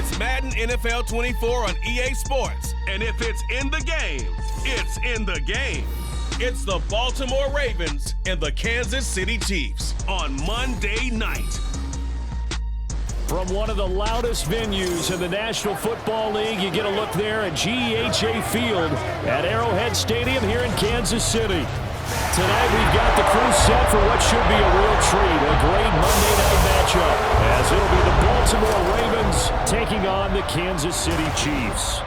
It's Madden NFL 24 on EA Sports. And if it's in the game, it's in the game. It's the Baltimore Ravens and the Kansas City Chiefs on Monday night. From one of the loudest venues in the National Football League, you get a look there at GEHA Field at Arrowhead Stadium here in Kansas City. Tonight we've got the crew set for what should be a real treat, a great Monday night matchup, as it'll be the Baltimore Ravens taking on the Kansas City Chiefs.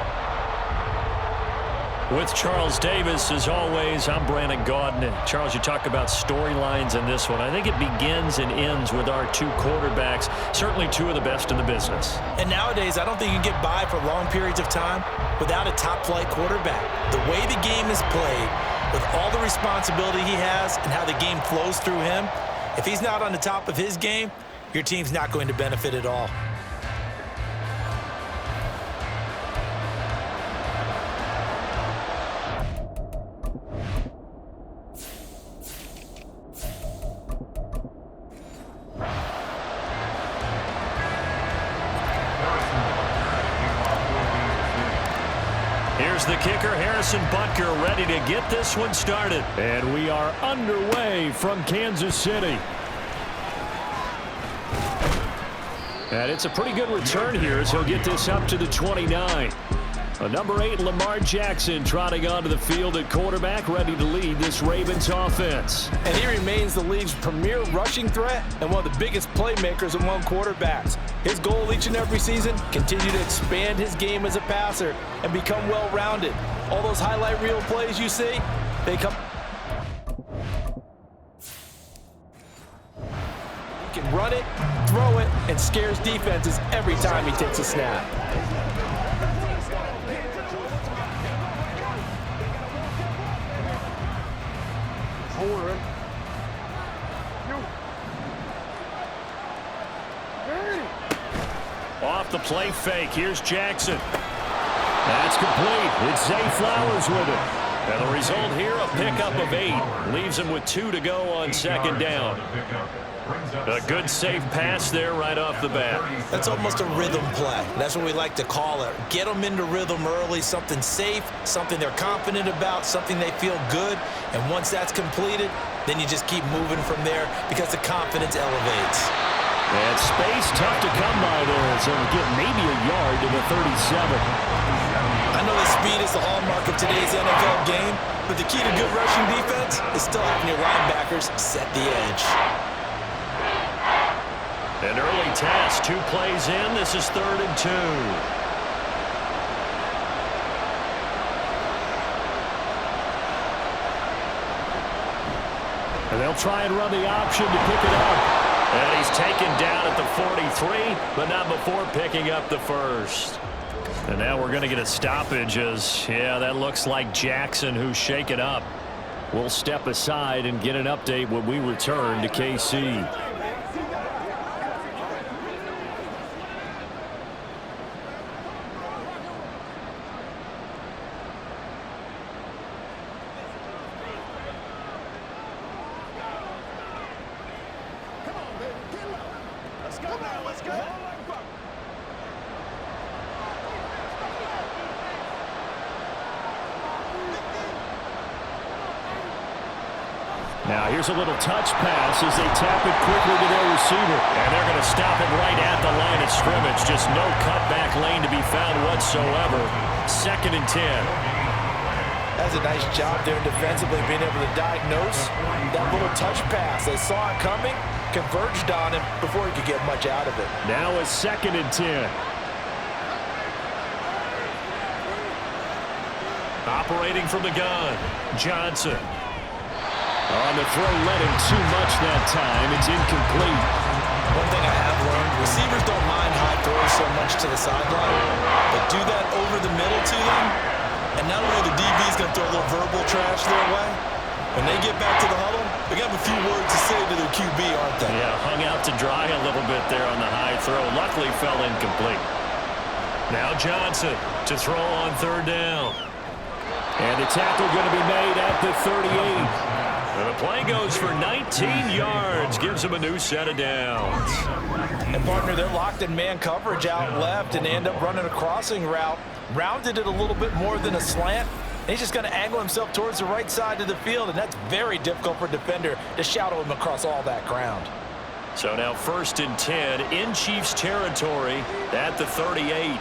With Charles Davis, as always, I'm Brandon Gaudin. And Charles, you talk about storylines in this one. I think it begins and ends with our two quarterbacks, certainly two of the best in the business. And nowadays, I don't think you can get by for long periods of time without a top-flight quarterback. The way the game is played, with all the responsibility he has and how the game flows through him, if he's not on the top of his game, your team's not going to benefit at all. Here's the kicker, Harrison Butker, ready to get this one started. And we are underway from Kansas City. And it's a pretty good return here as he'll get this up to the 29. Number 8, Lamar Jackson, trotting onto the field at quarterback, ready to lead this Ravens offense. And he remains the league's premier rushing threat and one of the biggest playmakers among quarterbacks. His goal each and every season, continue to expand his game as a passer and become well-rounded. All those highlight reel plays you see, they come. He can run it, throw it, and scares defenses every time he takes a snap. Off the play fake, here's Jackson. That's complete. It's Zay Flowers with it. And the result here, a pickup of 8. Leaves him with 2 to go on second down. A good safe pass there right off the bat. That's almost a rhythm play. That's what we like to call it. Get them into rhythm early, something safe, something they're confident about, something they feel good. And once that's completed, then you just keep moving from there because the confidence elevates. And space tough to come by there as he'll get maybe a yard to the 37. I know that speed is the hallmark of today's NFL game, but the key to good rushing defense is still having your linebackers set the edge. An early task, 2 plays in. This is 3rd and 2. And they'll try and run the option to pick it up. And he's taken down at the 43, but not before picking up the first. And now we're going to get a stoppage as, yeah, that looks like Jackson who's shaken up. We'll step aside and get an update when we return to KC. Now here's a little touch pass as they tap it quickly to their receiver. And they're going to stop it right at the line of scrimmage. Just no cutback lane to be found whatsoever. 2nd and 10. That's a nice job there defensively, being able to diagnose that little touch pass. They saw it coming, converged on him before he could get much out of it. Now a 2nd and 10. Operating from the gun, Johnson. On the throw, led him too much that time. It's incomplete. One thing I have learned, receivers don't mind high throws so much to the sideline, but do that over the middle to them, and not only the DB's going to throw a little verbal trash their way, when they get back to the huddle, they got a few words to say to their QB, aren't they? Yeah, hung out to dry a little bit there on the high throw. Luckily fell incomplete. Now Johnson to throw on 3rd down. And the tackle going to be made at the 38. And the Play goes for 19 yards, gives him a new set of downs. And partner, they're locked in man coverage out left, and they end up running a crossing route. Rounded it a little bit more than a slant. And he's just going to angle himself towards the right side of the field, and that's very difficult for a defender to shadow him across all that ground. So now 1st and 10 in Chiefs territory at the 38.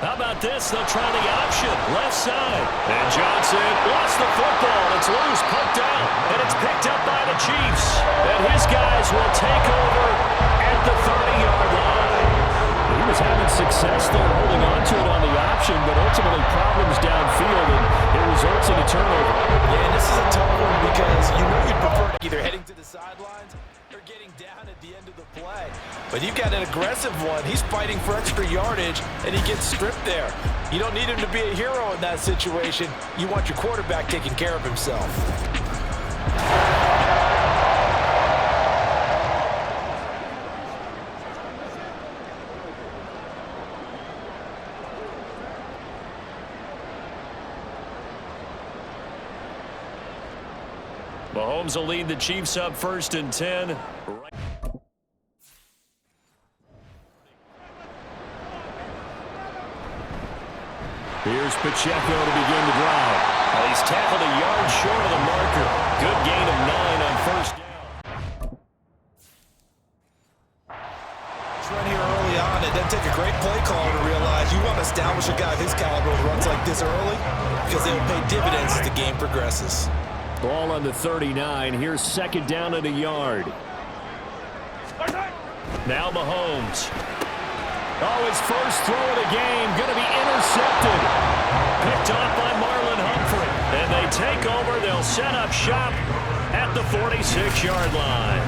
How about this? They'll try the option, left side. And Johnson lost the football. It's loose, poked out, and it's picked up by the Chiefs. And his guys will take over at the 30-yard line. He was having success there holding on to it on the option, but ultimately problems downfield, and it results in a turnover. Yeah, and this is a tough one because you know you'd prefer either heading to the sidelines or getting down at the end of the play. But you've got an aggressive one. He's fighting for extra yardage, and he gets stripped there. You don't need him to be a hero in that situation. You want your quarterback taking care of himself. Mahomes will lead the Chiefs up 1st and 10. Here's Pacheco to begin the drive. Well, he's tackled a yard short of the marker. Good gain of 9 on 1st down. It's run here early on. It doesn't take a great play caller to realize you want to establish a guy of his caliber who runs like this early because they'll pay dividends as the game progresses. Ball on the 39. Here's 2nd down and a yard. Now Mahomes. Oh, his first throw of the game going to be intercepted. Picked off by Marlon Humphrey. And they take over. They'll set up shop at the 46-yard line.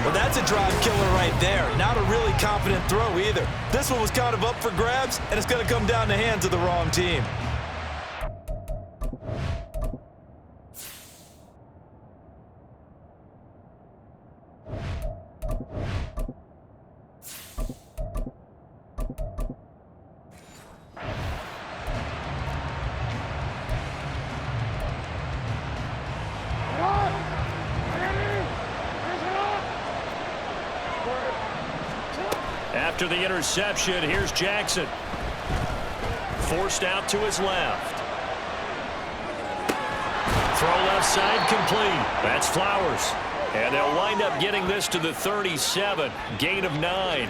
Well, that's a drive killer right there. Not a really confident throw either. This one was kind of up for grabs, and it's going to come down the hands of the wrong team. After the interception, here's Jackson. Forced out to his left. Throw left side complete. That's Flowers. And they'll wind up getting this to the 37. Gain of 9.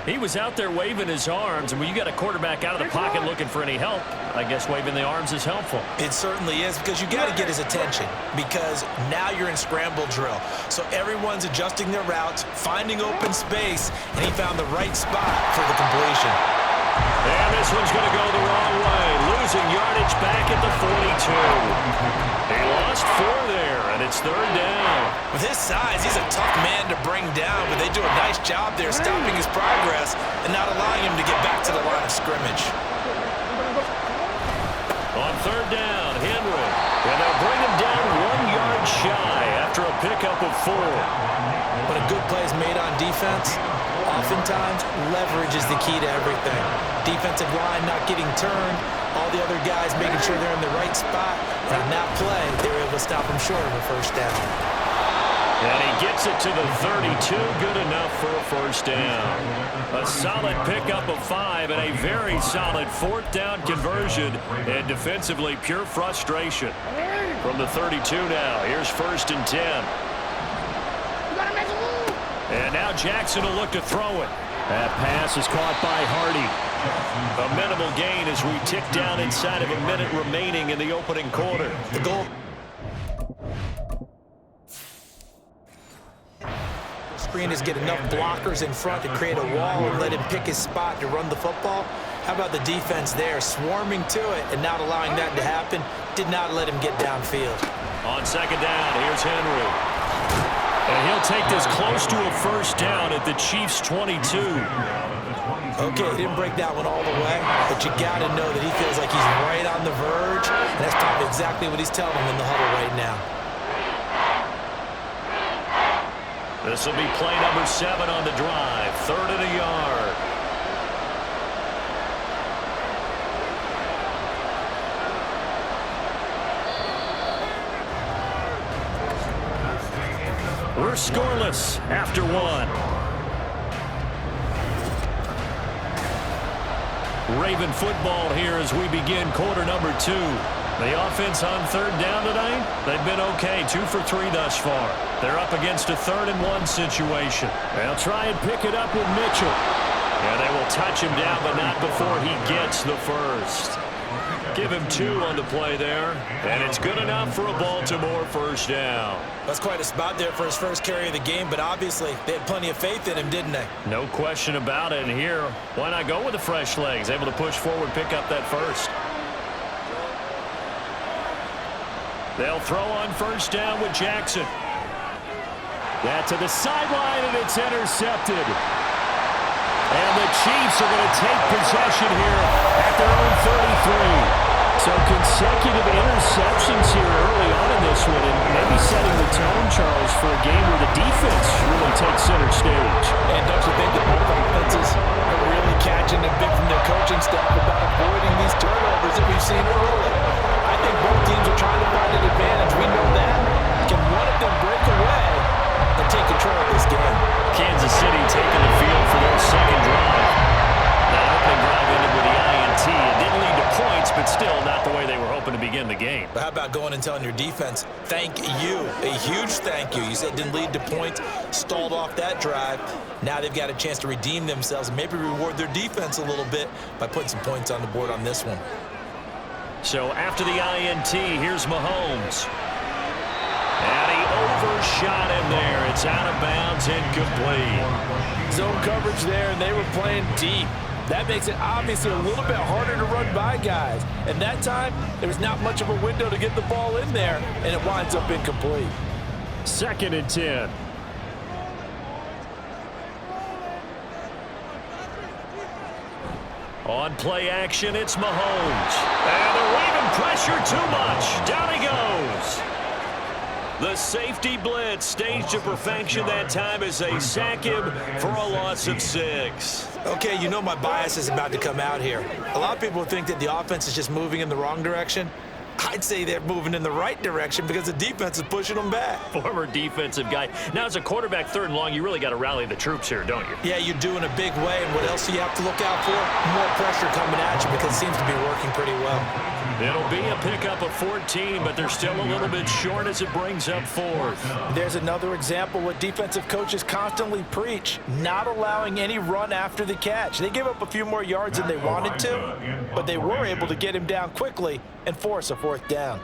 He was out there waving his arms, and when you got a quarterback out of the pocket looking for any help, I guess waving the arms is helpful. It certainly is, because you got to get his attention, because now you're in scramble drill. So everyone's adjusting their routes, finding open space, and he found the right spot for the completion. And this one's going to go the wrong way, losing yardage back at the 42. He lost 4 there, and it's 3rd down. With his size, he's a tough man to bring down, but they do a nice job there stopping his progress and not allowing him to get back to the line of scrimmage. On 3rd down, Henry. And they'll bring him down 1 yard shy after a pickup of 4. When a good play is made on defense, oftentimes leverage is the key to everything. Defensive line not getting turned, all the other guys making sure they're in the right spot. And on that play, they were able to stop him short of a 1st down. And he gets it to the 32, good enough for a 1st down. A solid pickup of 5 and a very solid 4th down conversion. And defensively, pure frustration. From the 32 now, here's 1st and 10. And now Jackson will look to throw it. That pass is caught by Hardy. A minimal gain as we tick down inside of a minute remaining in the opening quarter. The goal. Screen is get enough blockers in front to create a wall and let him pick his spot to run the football. How about the defense there, swarming to it and not allowing that to happen? Did not let him get downfield. On 2nd down, here's Henry. And he'll take this close to a 1st down at the Chiefs' 22. Okay, he didn't break that one all the way, but you got to know that he feels like he's right on the verge, and that's probably exactly what he's telling him in the huddle right now. This will be play number 7 on the drive. 3rd and a yard. We're scoreless after one. Raven football here as we begin quarter number 2. The offense on third down tonight, they've been okay, 2 for 3 thus far. They're up against a 3rd and 1 situation. They'll try and pick it up with Mitchell. And they will touch him down, but not before he gets the first. Give him 2 on the play there, and it's good enough for a Baltimore first down. That's quite a spot there for his first carry of the game, but obviously they had plenty of faith in him, didn't they? No question about it. And here, why not go with the fresh legs? Able to push forward, pick up that first. They'll throw on first down with Jackson. That to the sideline, and it's intercepted. And the Chiefs are going to take possession here at their own 33. So consecutive interceptions here early on in this one, and maybe setting the tone, Charles, for a game where the defense really takes center stage. And don't you think that both offenses are really catching the bit from their coaching staff about avoiding these turnovers that we've seen early? I think both teams are trying to find an advantage. We know that. Can one of them break away and take control of this game? Kansas City taking the field for their second drive. That opening drive ended with the INT. It didn't lead to points, but still not the way they were hoping to begin the game. But how about going and telling your defense, thank you, a huge thank you. You said it didn't lead to points, stalled off that drive. Now they've got a chance to redeem themselves and maybe reward their defense a little bit by putting some points on the board on this one. So after the INT, here's Mahomes. And he overshot him there. It's out of bounds, incomplete. Zone coverage there, and they were playing deep. That makes it obviously a little bit harder to run by guys. And that time, there was not much of a window to get the ball in there, and it winds up incomplete. 2nd and 10. On play action, it's Mahomes. And the Raven pressure too much. Down he goes. The safety blitz staged to perfection that time as they sack him for a loss of 6. Okay, you know my bias is about to come out here. A lot of people think that the offense is just moving in the wrong direction. I'd say they're moving in the right direction because the defense is pushing them back. Former defensive guy. Now, as a quarterback 3rd and long, you really got to rally the troops here, don't you? Yeah, you do in a big way. And what else do you have to look out for? More pressure coming at you because it seems to be working pretty well. It'll be a pickup of 14, but they're still a little bit short as it brings up 4th. There's another example what defensive coaches constantly preach, not allowing any run after the catch. They gave up a few more yards than they wanted to, but they were able to get him down quickly and force a 4th down.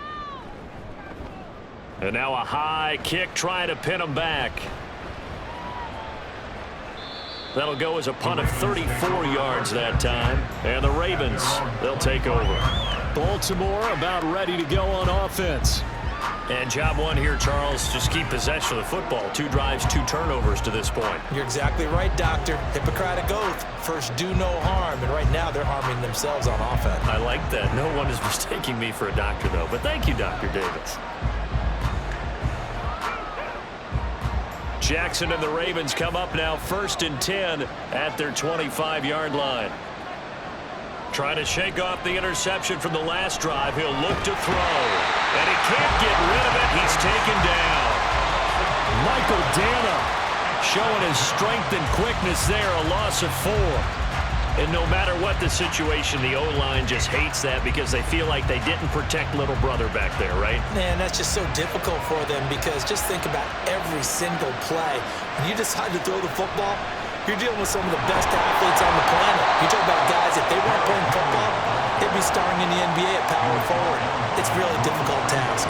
And now a high kick trying to pin him back. That'll go as a punt of 34 yards that time. And the Ravens, they'll take over. Baltimore about ready to go on offense. And job one here, Charles, just keep possession of the football. 2 drives, 2 turnovers to this point. You're exactly right, Doctor. Hippocratic oath. First, do no harm. And right now, they're harming themselves on offense. I like that. No one is mistaking me for a doctor, though. But thank you, Dr. Davis. Jackson and the Ravens come up now 1st and 10 at their 25-yard line. Trying to shake off the interception from the last drive. He'll look to throw. And he can't get rid of it. He's taken down. Michael Dana showing his strength and quickness there. A loss of 4. And no matter what the situation, the O-line just hates that because they feel like they didn't protect little brother back there, right? Man, that's just so difficult for them because just think about every single play. When you decide to throw the football, you're dealing with some of the best athletes on the planet. You talk about guys, if they weren't playing football, they'd be starring in the NBA at power forward. It's a really difficult task.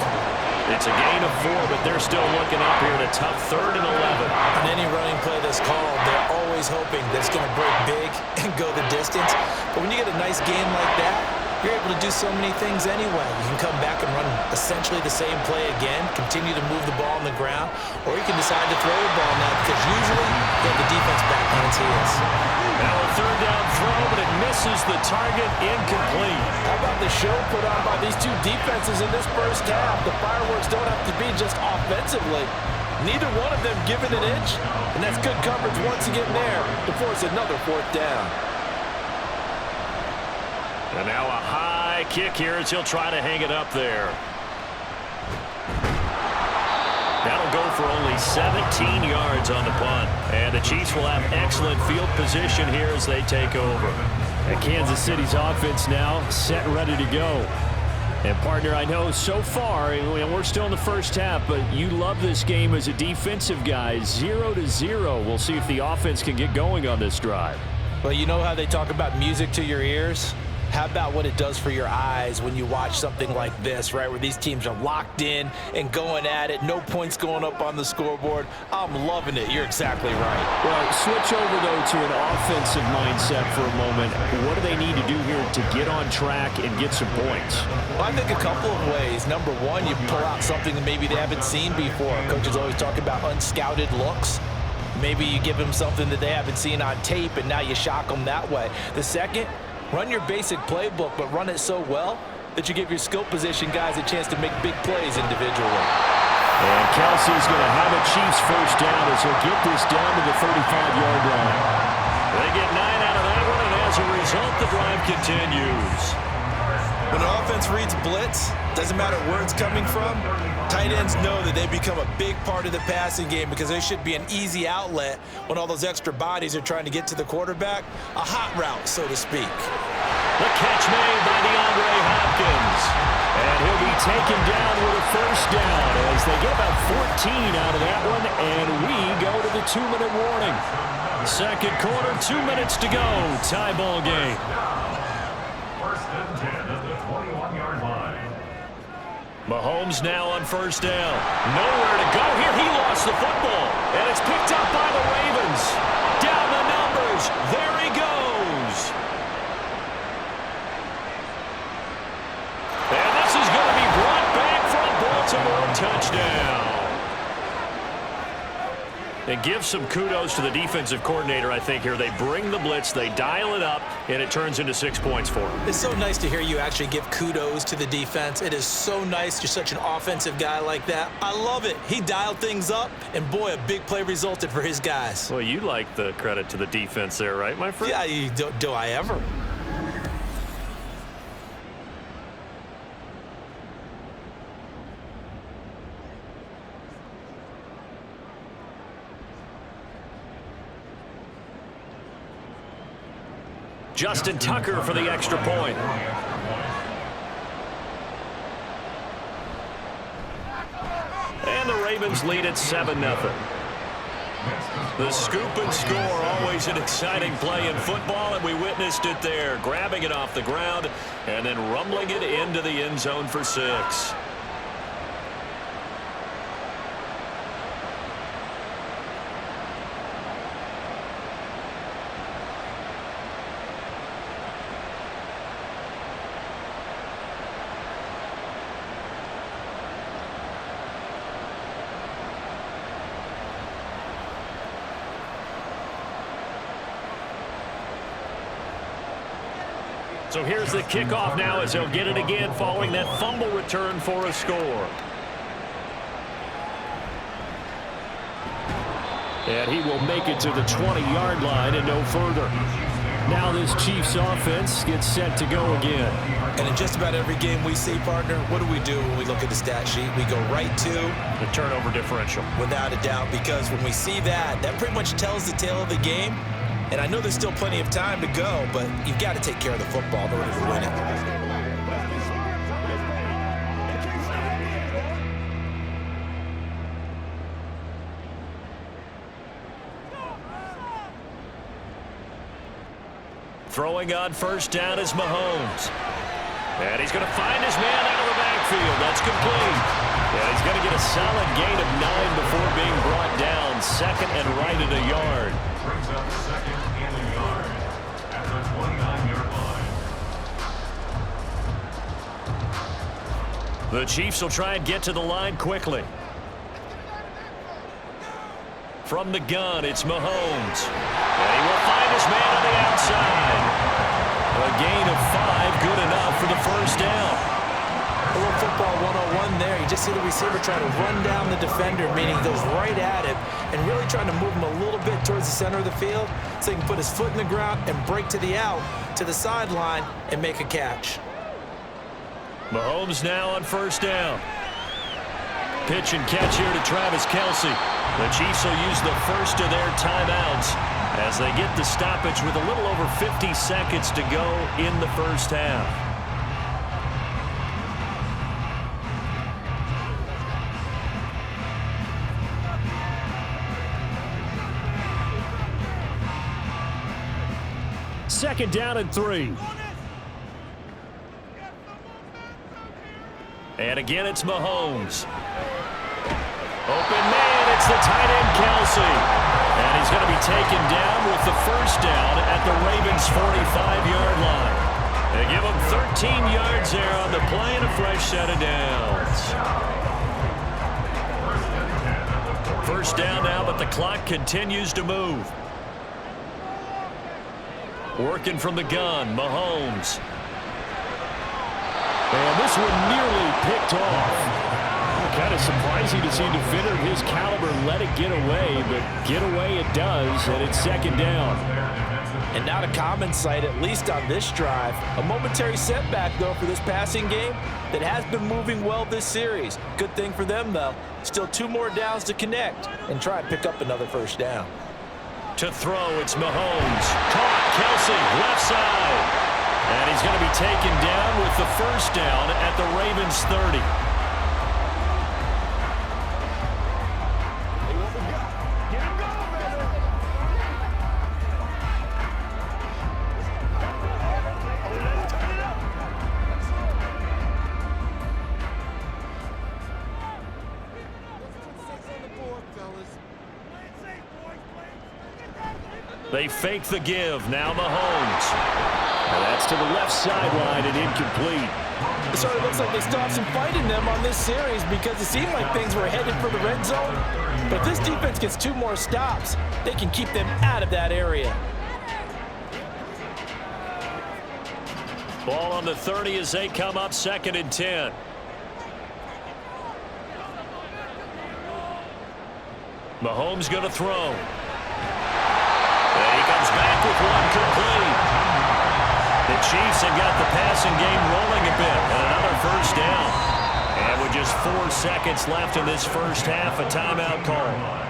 It's a gain of 4, but they're still looking up here at a tough 3rd and 11. On any running play that's called, they're always hoping that it's going to break big and go the distance. But when you get a nice game like that, you're able to do so many things anyway. You can come back and run essentially the same play again, continue to move the ball on the ground, or you can decide to throw the ball now because usually you have the defense back on its heels. Now a 3rd down throw, but it misses the target, incomplete. How about the show put on by these 2 defenses in this first half? The fireworks don't have to be just offensively. Neither one of them given an inch, and that's good coverage once again there to force another 4th down. And now a high kick here as he'll try to hang it up there. That'll go for only 17 yards on the punt. And the Chiefs will have excellent field position here as they take over. And Kansas City's offense now set and ready to go. And, partner, I know so far, and we're still in the first half, but you love this game as a defensive guy. 0-0. We'll see if the offense can get going on this drive. Well, you know how they talk about music to your ears? How about what it does for your eyes when you watch something like this, right, where these teams are locked in and going at it, no points going up on the scoreboard? I'm loving it. You're exactly right. Well, switch over, though, to an offensive mindset for a moment. What do they need to do here to get on track and get some points? Well, I think a couple of ways. Number one, you pull out something that maybe they haven't seen before. Coaches always talk about unscouted looks. Maybe you give them something that they haven't seen on tape, and now you shock them that way. The second, run your basic playbook, but run it so well that you give your skill position guys a chance to make big plays individually. And Kelsey's going to have a Chiefs first down as he'll get this down to the 35-yard line. They get 9 out of that one, and as a result, the drive continues. When an offense reads blitz, doesn't matter where it's coming from, tight ends know that they become a big part of the passing game because they should be an easy outlet when all those extra bodies are trying to get to the quarterback. A hot route, so to speak. The catch made by DeAndre Hopkins. And he'll be taken down with a first down as they get about 14 out of that one, and we go to the 2-minute warning. Second quarter, 2 minutes to go. Tie ball game. Mahomes now on first down. Nowhere to go here. He lost the football. And it's picked up by the Ravens. Down the numbers. There he goes. And this is going to be brought back for a Baltimore touchdown. And give some kudos to the defensive coordinator, I think, here. They bring the blitz, they dial it up, and it turns into 6 points for them. It's so nice to hear you actually give kudos to the defense. It is so nice. You're such an offensive guy like that. I love it. He dialed things up, and boy, a big play resulted for his guys. Well, you like the credit to the defense there, right, my friend? Yeah, do I ever? Justin Tucker for the extra point. And the Ravens lead at 7-0. The scoop and score, always an exciting play in football, and we witnessed it there, grabbing it off the ground and then rumbling it into the end zone for 6. So here's the kickoff now as he'll get it again following that fumble return for a score. And he will make it to the 20-yard line and no further. Now this Chiefs offense gets set to go again. And in just about every game we see, partner, what do when we look at the stat sheet? We go right to the turnover differential. Without a doubt, because when we see that, that pretty much tells the tale of the game. And I know there's still plenty of time to go, but you've got to take care of the football in order to win it. Throwing on first down is Mahomes. And he's going to find his man out of the backfield. That's complete. And he's going to get a solid gain of 9 before being brought down. Second and right at a yard. Brings up second and a yard at the 29-yard line. The Chiefs will try and get to the line quickly. From the gun, it's Mahomes. And he will find his man on the outside. A gain of 5, good enough for the first down. A little football 101 there. You just see the receiver trying to run down the defender, meaning he goes right at him and really trying to move him a little bit towards the center of the field so he can put his foot in the ground and break to the out, to the sideline, and make a catch. Mahomes now on first down. Pitch and catch here to Travis Kelce. The Chiefs will use the first of their timeouts as they get the stoppage with a little over 50 seconds to go in the first half. Second down and 3. And again, it's Mahomes. Open man, it's the tight end, Kelce. And he's going to be taken down with the first down at the Ravens' 45-yard line. They give him 13 yards there on the play and a fresh set of downs. First down now, but the clock continues to move. Working from the gun, Mahomes. And this one nearly picked off. Kind of surprising to see a defender of his caliber let it get away, but get away it does, and it's second down. And not a common sight, at least on this drive. A momentary setback, though, for this passing game that has been moving well this series. Good thing for them, though. Still 2 more downs to connect and try and pick up another first down. To throw, it's Mahomes. Caught, Kelce, left side. And he's going to be taken down with the first down at the Ravens' 30. They fake the give. Now Mahomes. And that's to the left sideline and incomplete. It sort of looks like they still have some fight in them on this series because it seemed like things were headed for the red zone. But if this defense gets 2 more stops, they can keep them out of that area. Ball on the 30 as they come up, 2nd and 10. Mahomes going to throw. And he comes back with one complete. The Chiefs have got the passing game rolling a bit, and another first down. And with just 4 seconds left in this first half, a timeout call.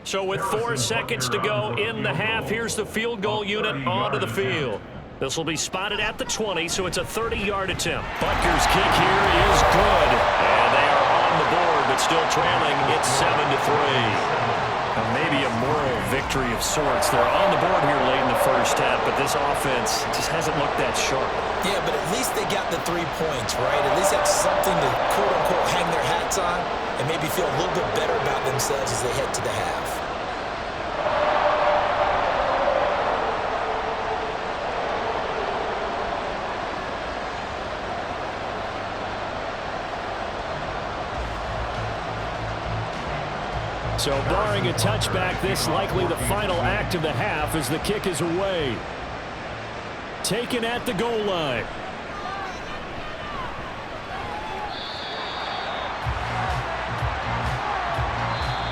So with 4 seconds to go in the half, here's the field goal unit onto the field. This will be spotted at the 20, so it's a 30-yard attempt. Butker's kick here is good. And they are on the board, but still trailing. It's 7-3. Maybe a moral victory of sorts. They're on the board here late in the first half, but this offense just hasn't looked that sharp. Yeah, but at least they got the 3 points, right? At least have something to, quote-unquote, hang their hats on and maybe feel a little bit better about themselves as they head to the half. So barring a touchback, this likely the final act of the half as the kick is away. Taken at the goal line.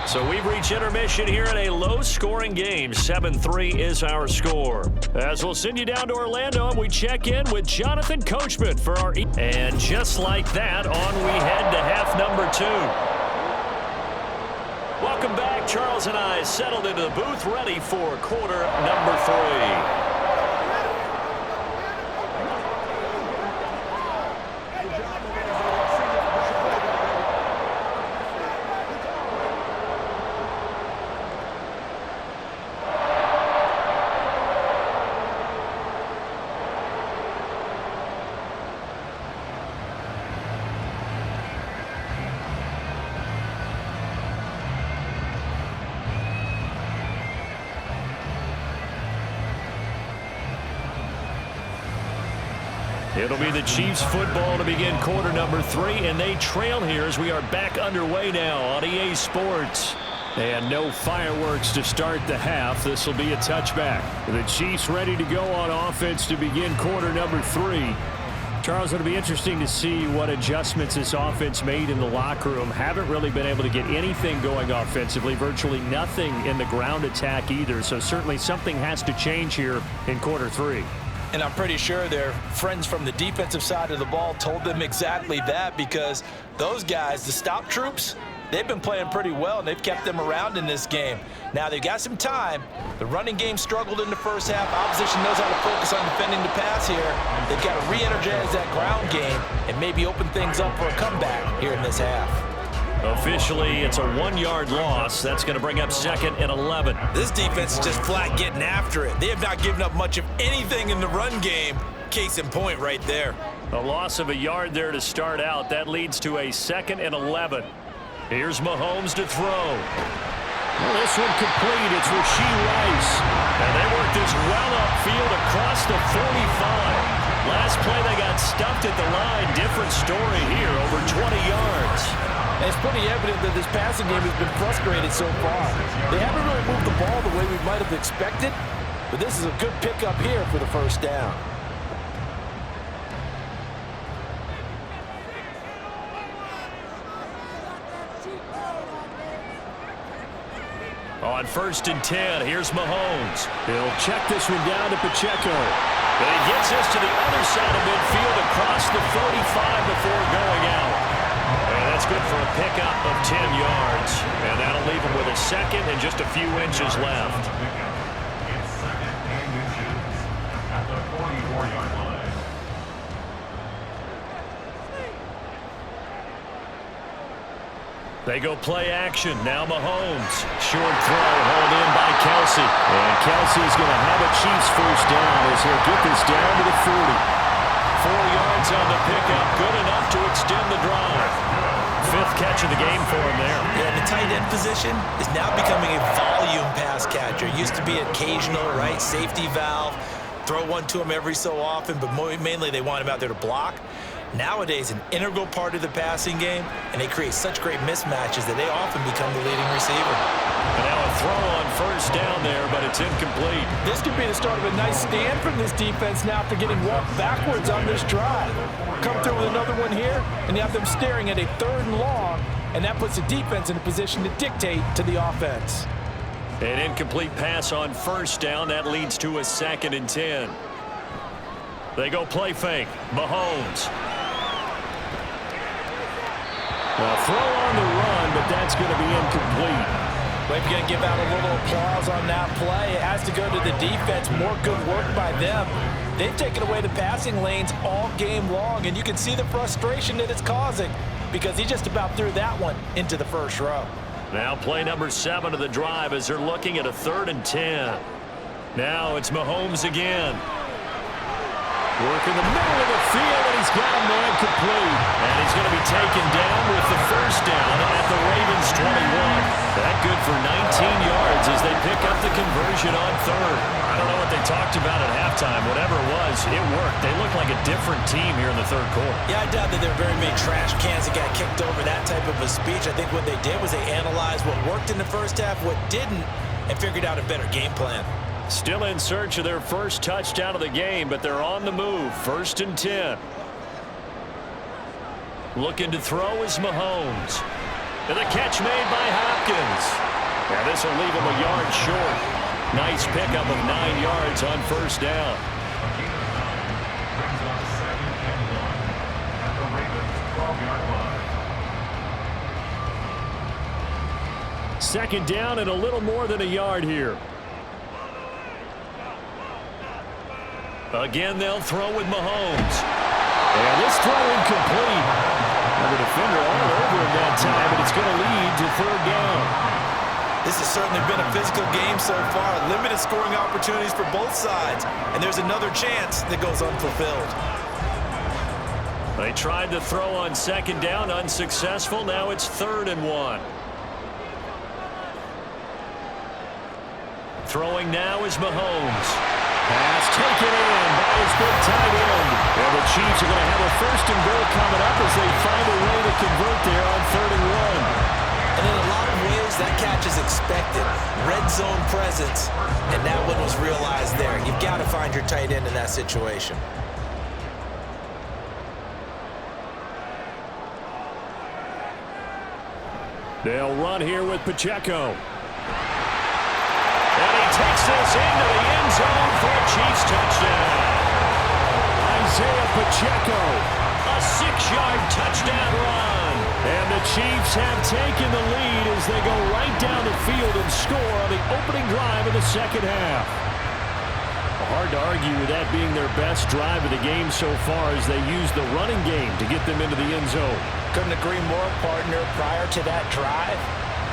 So we've reached intermission here in a low-scoring game. 7-3 is our score. As we'll send you down to Orlando, and we check in with Jonathan Coachman for our... And just like that, on we head to half number 2. Welcome back. Charles and I settled into the booth, ready for quarter number 3. It'll be the Chiefs football to begin quarter number 3, and they trail here as we are back underway now on EA Sports. And no fireworks to start the half. This will be a touchback. The Chiefs ready to go on offense to begin quarter number 3. Charles, it'll be interesting to see what adjustments this offense made in the locker room. Haven't really been able to get anything going offensively, virtually nothing in the ground attack either. So certainly something has to change here in quarter 3. And I'm pretty sure their friends from the defensive side of the ball told them exactly that, because those guys, the stop troops, they've been playing pretty well, and they've kept them around in this game. Now, they've got some time. The running game struggled in the first half. Opposition knows how to focus on defending the pass here. They've got to re-energize that ground game and maybe open things up for a comeback here in this half. Officially, it's a 1-yard loss. That's going to bring up 2nd and 11. This defense is just flat getting after it. They have not given up much of anything in the run game. Case in point right there. A loss of a yard there to start out. That leads to a 2nd and 11. Here's Mahomes to throw. Well, this one complete. It's Rashee Rice. And they work this well upfield across the 45. Last play, they got stuffed at the line. Different story here, over 20 yards. And it's pretty evident that this passing game has been frustrated so far. They haven't really moved the ball the way we might have expected, but this is a good pickup here for the first down. On 1st and 10, here's Mahomes. He'll check this one down to Pacheco. But he gets this to the other side of midfield across the 45 before going out. And that's good for a pickup of 10 yards. And that'll leave him with a 2nd and just a few inches left. It's 2nd and inches at the 44-yard line. They go play action. Now Mahomes. Short throw hauled in by Kelsey. And Kelsey's going to have a Chiefs first down as he'll get this down to the 40. 4 yards on the pickup. Good enough to extend the drive. 5th catch of the game for him there. Yeah, the tight end position is now becoming a volume pass catcher. It used to be occasional, right? Safety valve. Throw one to him every so often, but mainly they want him out there to block. Nowadays, an integral part of the passing game, and they create such great mismatches that they often become the leading receiver. And now a throw on 1st down there, but it's incomplete. This could be the start of a nice stand from this defense now after getting walked backwards on this drive. Come through with another one here, and you have them staring at a 3rd and long, and that puts the defense in a position to dictate to the offense. An incomplete pass on 1st down. That leads to a 2nd and 10. They go play fake. Mahomes. Well, throw on the run, but that's going to be incomplete. Well, if you're going to give out a little applause on that play, it has to go to the defense. More good work by them. They've taken away the passing lanes all game long, and you can see the frustration that it's causing because he just about threw that one into the 1st row. Now play number 7 of the drive as they're looking at a 3rd and 10. Now it's Mahomes again. Work in the middle of the field, and he's got a man complete. And he's going to be taken down with the 1st down at the Ravens 21. That good for 19 yards as they pick up the conversion on 3rd. I don't know what they talked about at halftime. Whatever it was, it worked. They look like a different team here in the 3rd quarter. Yeah, I doubt that there are very many trash cans that got kicked over, that type of a speech. I think what they did was they analyzed what worked in the first half, what didn't, and figured out a better game plan. Still in search of their first touchdown of the game, but they're on the move. 1st and 10. Looking to throw is Mahomes. And the catch made by Hopkins. Now this will leave him a yard short. Nice pickup of 9 yards on 1st down. Brings up 2nd and 1 at the Ravens 12-yard line. 2nd down and a little more than a yard here. Again, they'll throw with Mahomes. And this throw incomplete. And the defender all over him that time, but it's going to lead to 3rd down. This has certainly been a physical game so far. Limited scoring opportunities for both sides. And there's another chance that goes unfulfilled. They tried to throw on 2nd down, unsuccessful. Now it's 3rd and 1. Throwing now is Mahomes. Pass taken in by his big tight end. And the Chiefs are going to have a 1st and goal coming up as they find a way to convert there on 3rd and 1. And in a lot of ways, that catch is expected. Red zone presence, and that one was realized there. You've got to find your tight end in that situation. They'll run here with Pacheco. And he takes this into the end zone for a Chiefs touchdown. Isaiah Pacheco, a 6-yard touchdown run. And the Chiefs have taken the lead as they go right down the field and score on the opening drive of the second half. Hard to argue with that being their best drive of the game so far as they use the running game to get them into the end zone. Couldn't agree more, partner. Prior to that drive,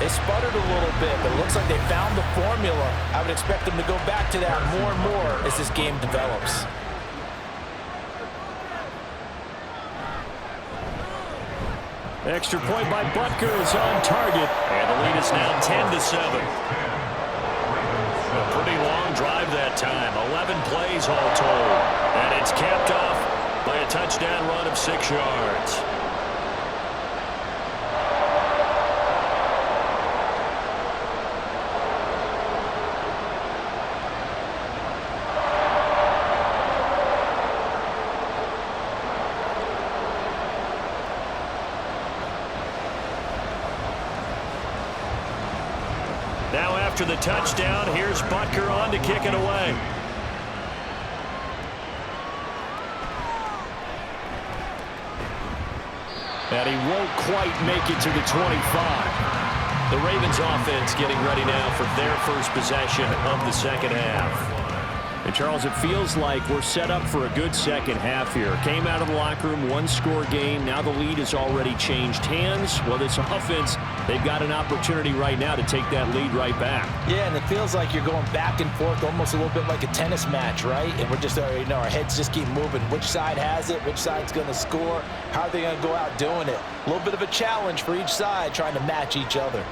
they sputtered a little bit, but it looks like they found the formula. I would expect them to go back to that more and more as this game develops. Extra point by Butker is on target, and the lead is now 10-7. A pretty long drive that time, 11 plays all told, and it's capped off by a touchdown run of 6 yards. Now after the touchdown, here's Butker on to kick it away. And he won't quite make it to the 25. The Ravens offense getting ready now for their first possession of the second half. And Charles, it feels like we're set up for a good second half here. Came out of the locker room, one-score game. Now the lead has already changed hands. Well, this offense, they've got an opportunity right now to take that lead right back. Yeah, and it feels like you're going back and forth almost a little bit like a tennis match, right? And we're just, our heads just keep moving. Which side has it? Which side's going to score? How are they going to go out doing it? A little bit of a challenge for each side trying to match each other.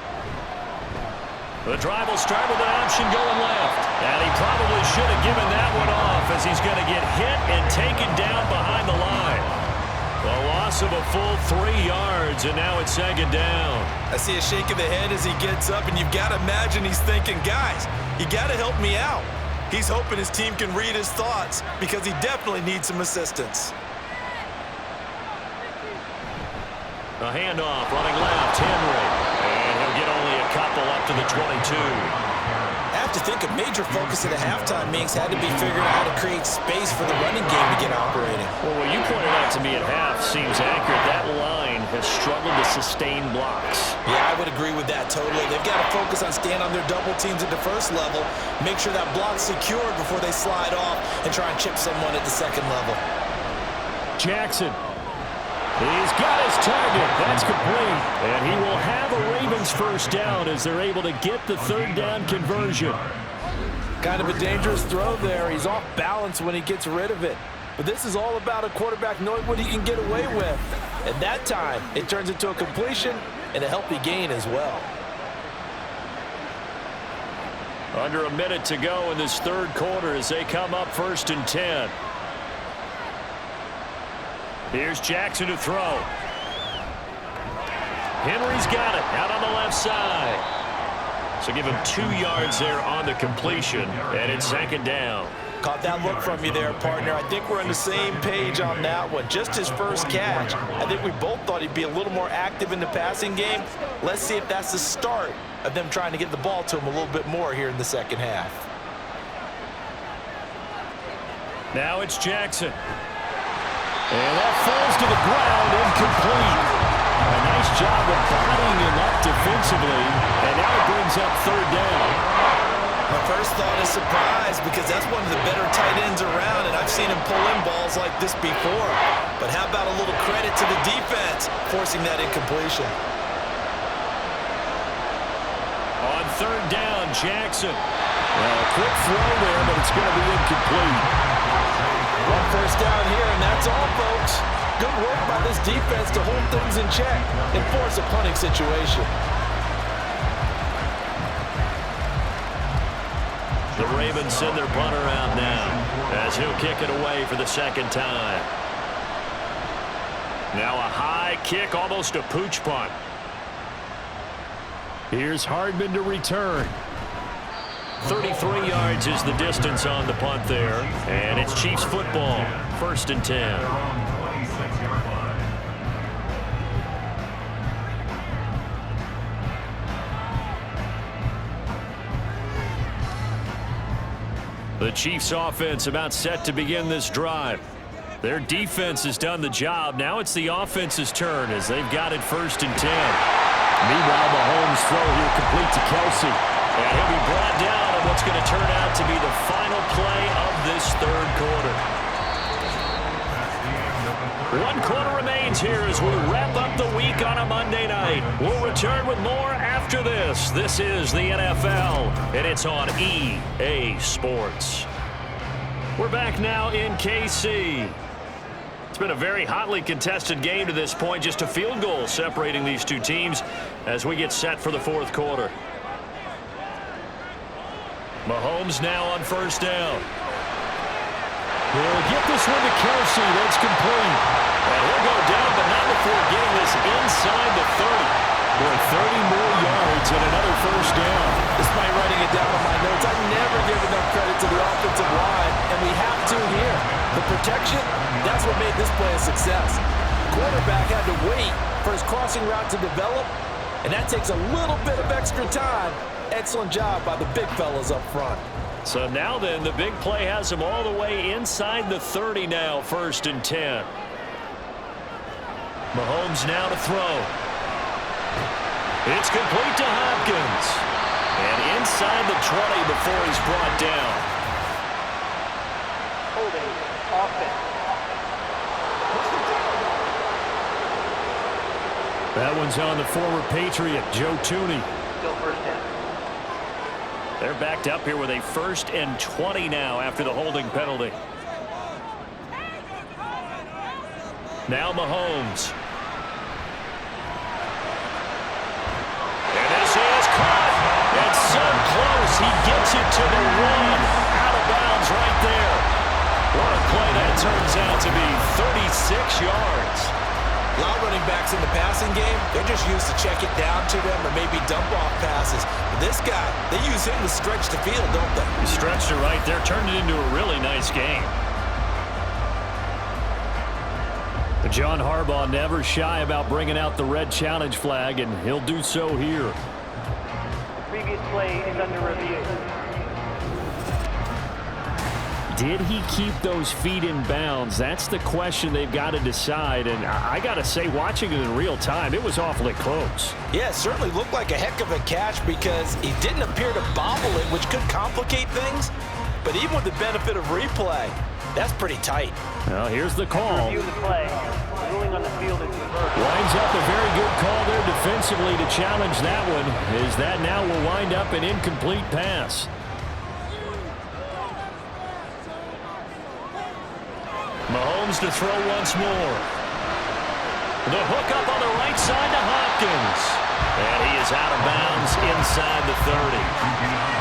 The drive will start with an option going left. And he probably should have given that one off as he's going to get hit and taken down behind the line. The loss of a full 3 yards, and now it's second down. I see a shake of the head as he gets up, and you've got to imagine he's thinking, guys, you got to help me out. He's hoping his team can read his thoughts because he definitely needs some assistance. A handoff, running left, Henry. And he'll get only a couple up to the 22. I have to think a major focus of the halftime meetings had to be figuring out how to create space for the running game to get operating. Well, what you pointed out to me at half seems accurate. That line has struggled to sustain blocks. Yeah, I would agree with that totally. They've got to focus on staying on their double teams at the first level, make sure that block's secured before they slide off and try and chip someone at the second level. Jackson. He's got his target. That's complete. And he will have a Ravens first down as they're able to get the third down conversion. Kind of a dangerous throw there. He's off balance when he gets rid of it. But this is all about a quarterback knowing what he can get away with. At that time, it turns into a completion and a healthy gain as well. Under a minute to go in this third quarter as they come up 1st and 10. Here's Jackson to throw. Henry's got it out on the left side. So give him 2 yards there on the completion, and it's second down. Caught that look from you there, partner. I think we're on the same page on that one. Just his first catch. I think we both thought he'd be a little more active in the passing game. Let's see if that's the start of them trying to get the ball to him a little bit more here in the second half. Now it's Jackson. And that falls to the ground, incomplete. A nice job of bodying him up defensively, and now it brings up third down. My first thought is surprise because that's one of the better tight ends around, and I've seen him pull in balls like this before. But how about a little credit to the defense forcing that incompletion? On third down, Jackson. Well, a quick throw there, but it's going to be incomplete. One first down here, and that's all, folks. Good work by this defense to hold things in check and force a punting situation. The Ravens send their punter out now as he'll kick it away for the second time. Now a high kick, almost a pooch punt. Here's Hardman to return. 33 yards is the distance on the punt there. And it's Chiefs football, 1st and 10. The Chiefs offense about set to begin this drive. Their defense has done the job. Now it's the offense's turn as they've got it 1st and 10. Meanwhile, Mahomes' throw here complete to Kelsey. And he'll be brought down on what's going to turn out to be the final play of this 3rd quarter. 1 quarter remains here as we wrap up the week on a Monday night. We'll return with more after this. This is the NFL, and it's on EA Sports. We're back now in KC. It's been a very hotly contested game to this point. Just a field goal separating these two teams as we get set for the 4th quarter. Mahomes now on 1st down. He'll get this one to Kelsey. That's complete. And he'll go down, but not before getting this inside the 30. Boy, 30 more yards and another 1st down. Despite writing it down on my notes, I never give enough credit to the offensive line, and we have to here. The protection, that's what made this play a success. Quarterback had to wait for his crossing route to develop, and that takes a little bit of extra time. Excellent job by the big fellas up front. So now then, the big play has him all the way inside the 30 now, 1st and 10. Mahomes now to throw. It's complete to Hopkins. And inside the 20 before he's brought down. Holding offense. That one's on the former Patriot, Joe Tooney. Still 1st down. They're backed up here with a 1st and 20 now after the holding penalty. Now Mahomes. And this is caught. It's so close. He gets it to the 1. Out of bounds right there. What a play that turns out to be. 36 yards. A lot of running backs in the passing game, they're just used to check it down to them or maybe dump off passes. But this guy, they use him to stretch the field, don't they? He stretched it right there, turned it into a really nice game. But John Harbaugh never shy about bringing out the red challenge flag, and he'll do so here. The previous play is under review. Did he keep those feet in bounds? That's the question they've got to decide. And I got to say, watching it in real time, it was awfully close. Yeah, it certainly looked like a heck of a catch because he didn't appear to bobble it, which could complicate things. But even with the benefit of replay, that's pretty tight. Well, here's the call. Review the play. The ruling on the field is reversed. Winds up a very good call there defensively to challenge that one, as that now will wind up an incomplete pass. Mahomes to throw once more. The hook up on the right side to Hopkins. And he is out of bounds inside the 30.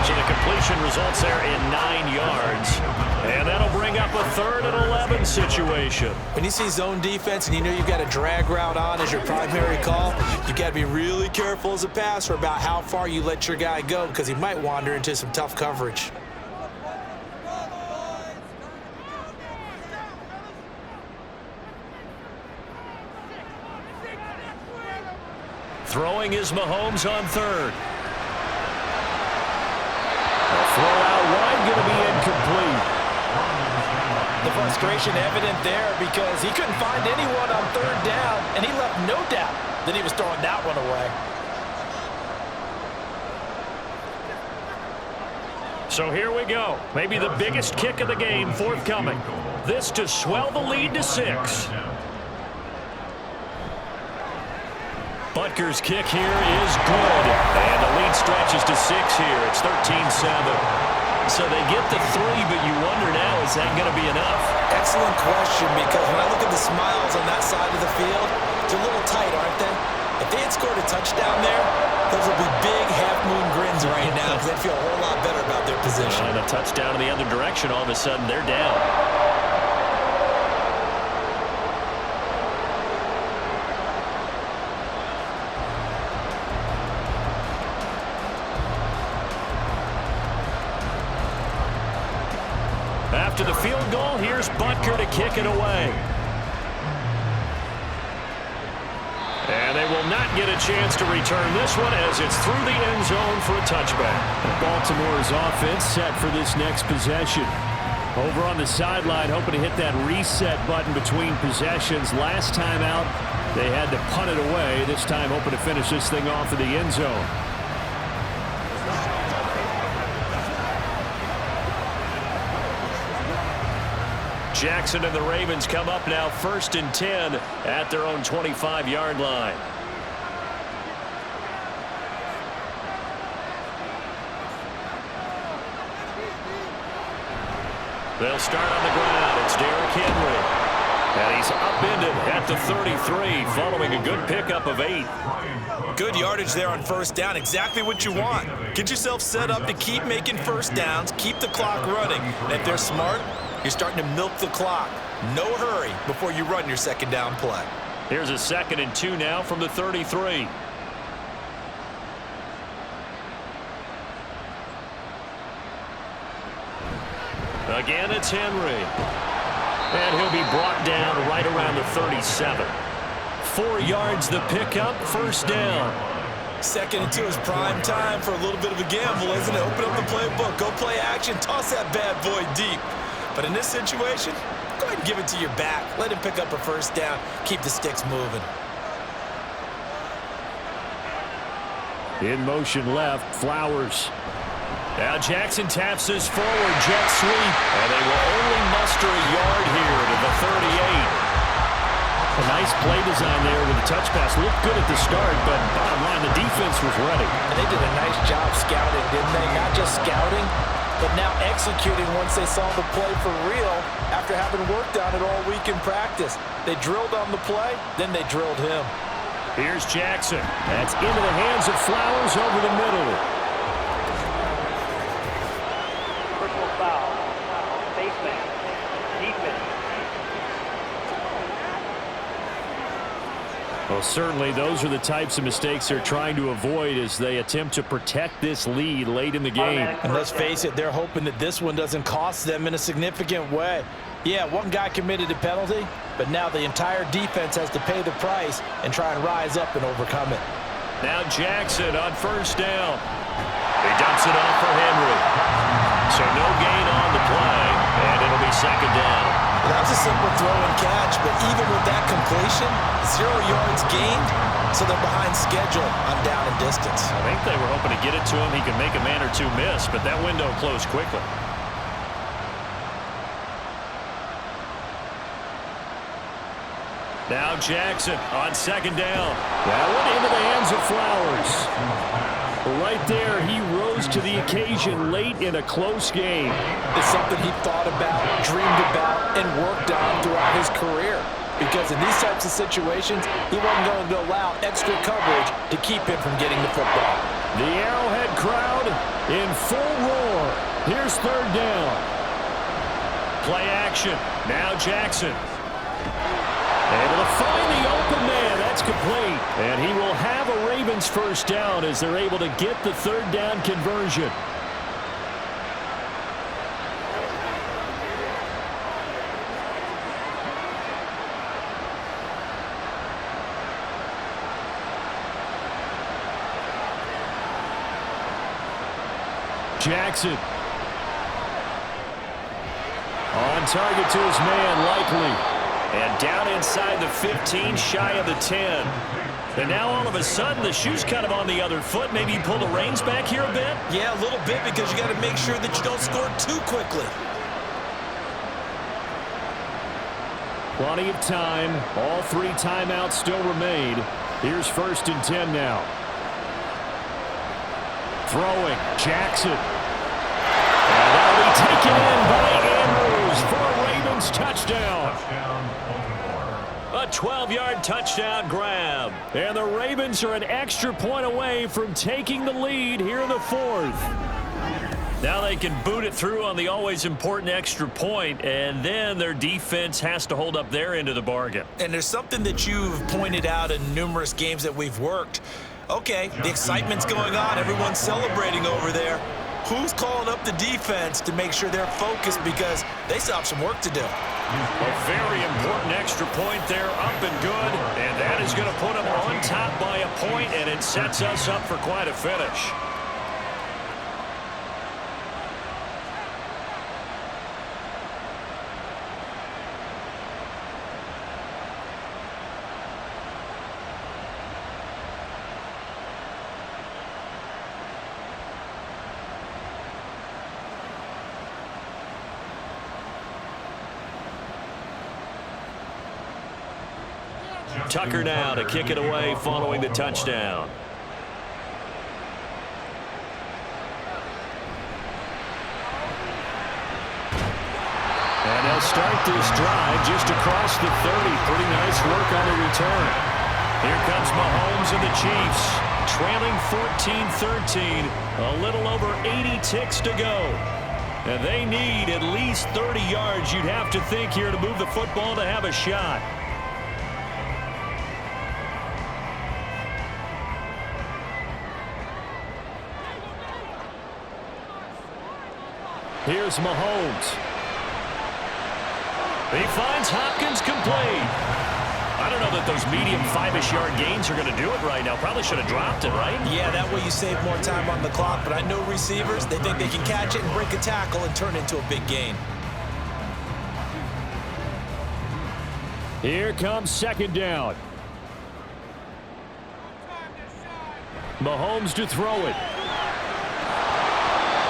So the completion results there in 9 yards. And that'll bring up a 3rd and 11 situation. When you see zone defense and you know you've got a drag route on as your primary call, you've got to be really careful as a passer about how far you let your guy go because he might wander into some tough coverage. Throwing is Mahomes on 3rd. A throw out wide going to be incomplete. The frustration evident there because he couldn't find anyone on 3rd down, and he left no doubt that he was throwing that one away. So here we go. Maybe the biggest kick of the game forthcoming. This to swell the lead to 6. Butker's kick here is good. And the lead stretches to 6 here. It's 13-7. So they get the 3, but you wonder now, is that going to be enough? Excellent question, because when I look at the smiles on that side of the field, they're a little tight, aren't they? If they had scored a touchdown there, those would be big half-moon grins right now because they'd feel a whole lot better about their position. And a touchdown in the other direction, all of a sudden they're down. After the field goal, here's Butker to kick it away. And they will not get a chance to return this one as it's through the end zone for a touchback. Baltimore's offense set for this next possession. Over on the sideline, hoping to hit that reset button between possessions. Last time out, they had to punt it away. This time, hoping to finish this thing off in the end zone. Jackson and the Ravens come up now 1st and 10 at their own 25-yard line. They'll start on the ground. It's Derrick Henry. And he's upended at the 33 following a good pickup of 8. Good yardage there on first down. Exactly what you want. Get yourself set up to keep making first downs, keep the clock running. And if they're smart, you're starting to milk the clock. No hurry before you run your second down play. Here's a 2nd and 2 now from the 33. Again, it's Henry. And he'll be brought down right around the 37. 4 yards the pickup, first down. 2nd and 2 is prime time for a little bit of a gamble, isn't it? Open up the playbook, go play action, toss that bad boy deep. But in this situation, go ahead and give it to your back. Let him pick up a first down. Keep the sticks moving. In motion left, Flowers. Now Jackson taps this forward, jet sweep, and they will only muster a yard here to the 38. A nice play design there with the touch pass. Looked good at the start, but bottom line, the defense was ready. And they did a nice job scouting, didn't they? Not just scouting, but now executing once they saw the play for real after having worked on it all week in practice. They drilled on the play, then they drilled him. Here's Jackson. That's into the hands of Flowers over the middle. Personal foul. Face mask. Defense. Well, certainly those are the types of mistakes they're trying to avoid as they attempt to protect this lead late in the game. And let's face it, they're hoping that this one doesn't cost them in a significant way. Yeah, one guy committed a penalty, but now the entire defense has to pay the price and try and rise up and overcome it. Now Jackson on first down. He dumps it off for Henry. So no gain on the play, and it'll be second down. That was a simple throw and catch, but even with that completion, 0 yards gained, so they're behind schedule on down and distance. I think they were hoping to get it to him. He could make a man or two miss, but that window closed quickly. Now Jackson on second down. That went into the hands of Flowers. Right there, he rose to the occasion late in a close game. It's something he thought about, dreamed about, and worked on throughout his career. Because in these types of situations, he wasn't going to allow extra coverage to keep him from getting the football. The Arrowhead crowd in full roar. Here's third down. Play action. Now Jackson. Able to find the open man. That's complete. And he will have a Ravens first down as they're able to get the third down conversion. Jackson. On target to his man, Likely. And down inside the 15, shy of the 10. And now all of a sudden, the shoe's kind of on the other foot. Maybe you pull the reins back here a bit? Yeah, a little bit, because you got to make sure that you don't score too quickly. Plenty of time. All 3 timeouts still remain. Here's 1st and 10 now. Throwing. Jackson. And that'll be taken in by Andrews for a Ravens touchdown. A 12-yard touchdown grab. And the Ravens are an extra point away from taking the lead here in the 4th. Now they can boot it through on the always important extra point, and then their defense has to hold up their end of the bargain. And there's something that you've pointed out in numerous games that we've worked. Okay, the excitement's going on. Everyone's celebrating over there. Who's calling up the defense to make sure they're focused, because they still have some work to do? A very important extra point there, up and good. And that is going to put them on top by a point, and it sets us up for quite a finish. Tucker now to kick it away following the touchdown. And they'll start this drive just across the 30. Pretty nice work on the return. Here comes Mahomes and the Chiefs, trailing 14-13, a little over 80 ticks to go. And they need at least 30 yards, you'd have to think, here to move the football to have a shot. Here's Mahomes. He finds Hopkins complete. I don't know that those medium 5-ish yard gains are going to do it right now. Probably should have dropped it, right? Yeah, that way you save more time on the clock. But I know receivers, they think they can catch it and break a tackle and turn it into a big gain. Here comes second down. Mahomes to throw it.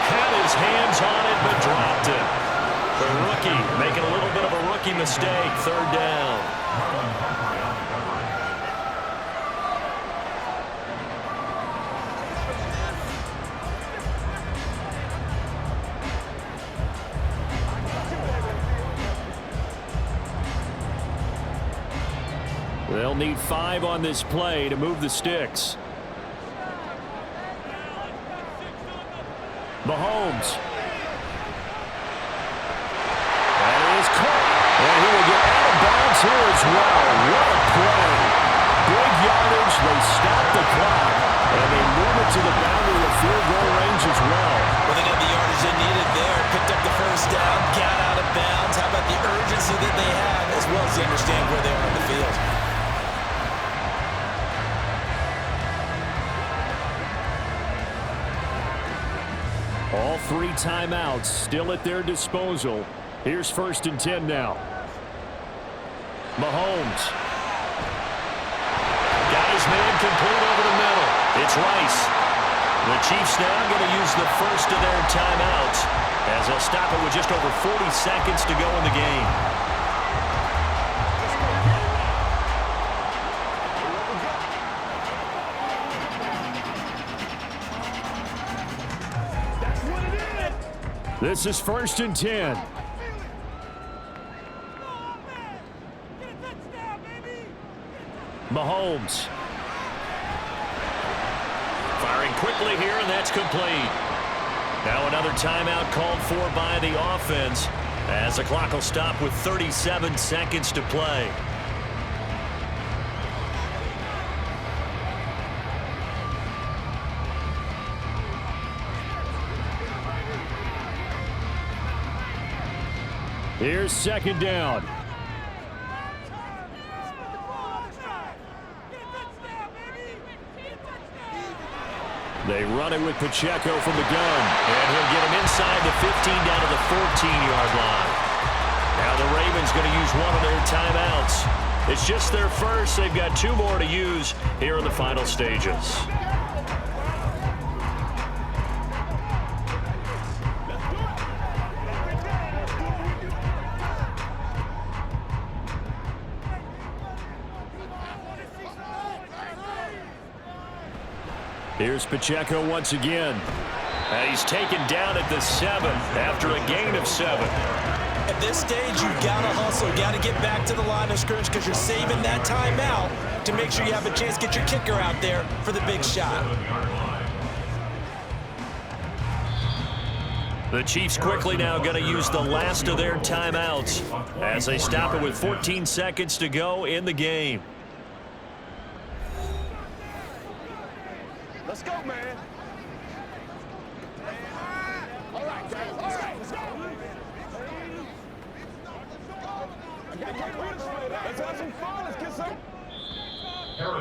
Had his hands on it, but dropped it. The rookie making a little bit of a rookie mistake. Third down. They'll need 5 on this play to move the sticks. Mahomes. That is caught. And he will get out of bounds here as well. What a play. Big yardage. They stop the clock. And they move it to the boundary of field goal range as well. Well, they got the yardage they needed there. Picked up the first down. Got out of bounds. How about the urgency that they have, as well as they understand where they are on the field? All 3 timeouts still at their disposal. Here's 1st and 10 now. Mahomes. Got his man complete over the middle. It's Rice. The Chiefs now going to use the first of their timeouts as they'll stop it with just over 40 seconds to go in the game. This is 1st and 10. Mahomes. Firing quickly here, and that's complete. Now another timeout called for by the offense as the clock will stop with 37 seconds to play. Here's 2nd down. They run it with Pacheco from the gun. And he'll get him inside the 15 down to the 14-yard line. Now the Ravens going to use one of their timeouts. It's just their first. They've got 2 more to use here in the final stages. Here's Pacheco once again. And he's taken down at the 7 after a gain of 7. At this stage, you've got to hustle. Got to get back to the line of scrimmage because you're saving that timeout to make sure you have a chance to get your kicker out there for the big shot. The Chiefs quickly now going to use the last of their timeouts as they stop it with 14 seconds to go in the game. Let's go, man. All right, guys. All right, let's go.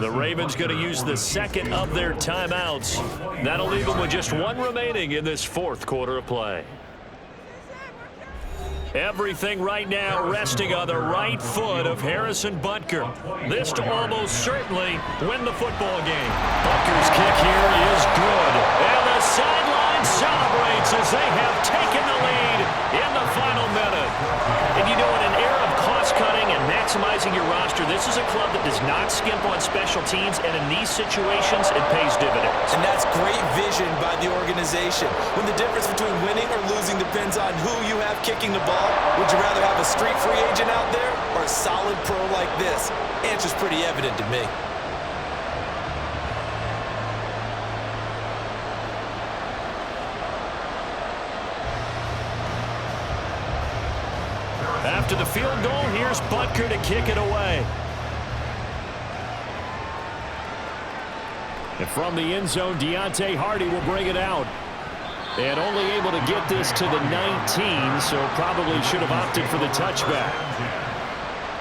The Ravens going to use the second of their timeouts. That'll leave them with just one remaining in this fourth quarter of play. Everything right now resting on the right foot of Harrison Butker. This to almost certainly win the football game. Butker's kick here is good. And the sideline celebrates as they have taken the lead in the final minute. And you know, in an era of cost-cutting and maximizing your roster, this is a club that does not skimp on special teams, and in these situations, it pays dividends. And that's great vision by the organization. When the difference between winning or losing depends on who you have kicking the ball, would you rather have a street free agent out there or a solid pro like this? Answer's pretty evident to me. After the field goal, here's Butker to kick it away. And from the end zone, Deontay Hardy will bring it out. And only able to get this to the 19, so probably should have opted for the touchback.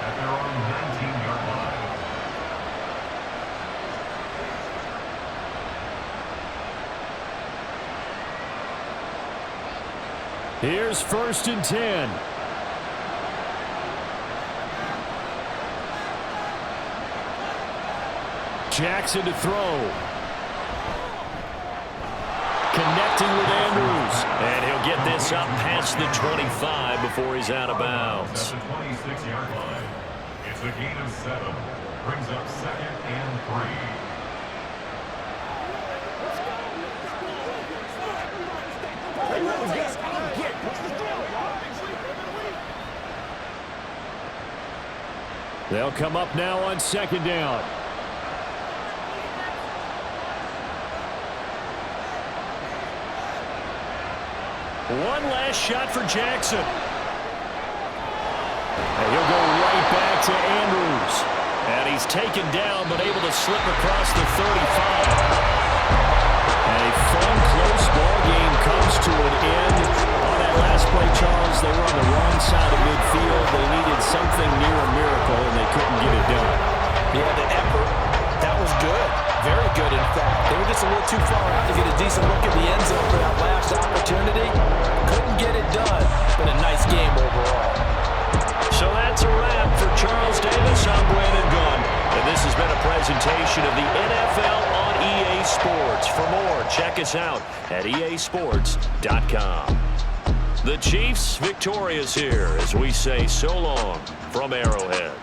At their own 19-yard line. Here's 1st and 10. Jackson to throw. Connecting with Andrews. And he'll get this up past the 25 before he's out of bounds. At the 26-yard line. It's a gain of 7. Brings up 2nd and 3. They'll come up now on 2nd down. One last shot for Jackson. And he'll go right back to Andrews. And he's taken down, but able to slip across the 35. And a fun, close ball game comes to an end. On that last play, Charles, they were on the wrong side of midfield. They needed something near a miracle, and they couldn't get it done. Yeah, the effort, that was good. Very good, in fact. They were just a little too far out to get a decent look at the end zone for that last opportunity. Couldn't get it done, but a nice game overall. So that's a wrap for Charles Davis. I'm Brandon Gunn. And this has been a presentation of the NFL on EA Sports. For more, check us out at easports.com. The Chiefs victorious here as we say so long from Arrowhead.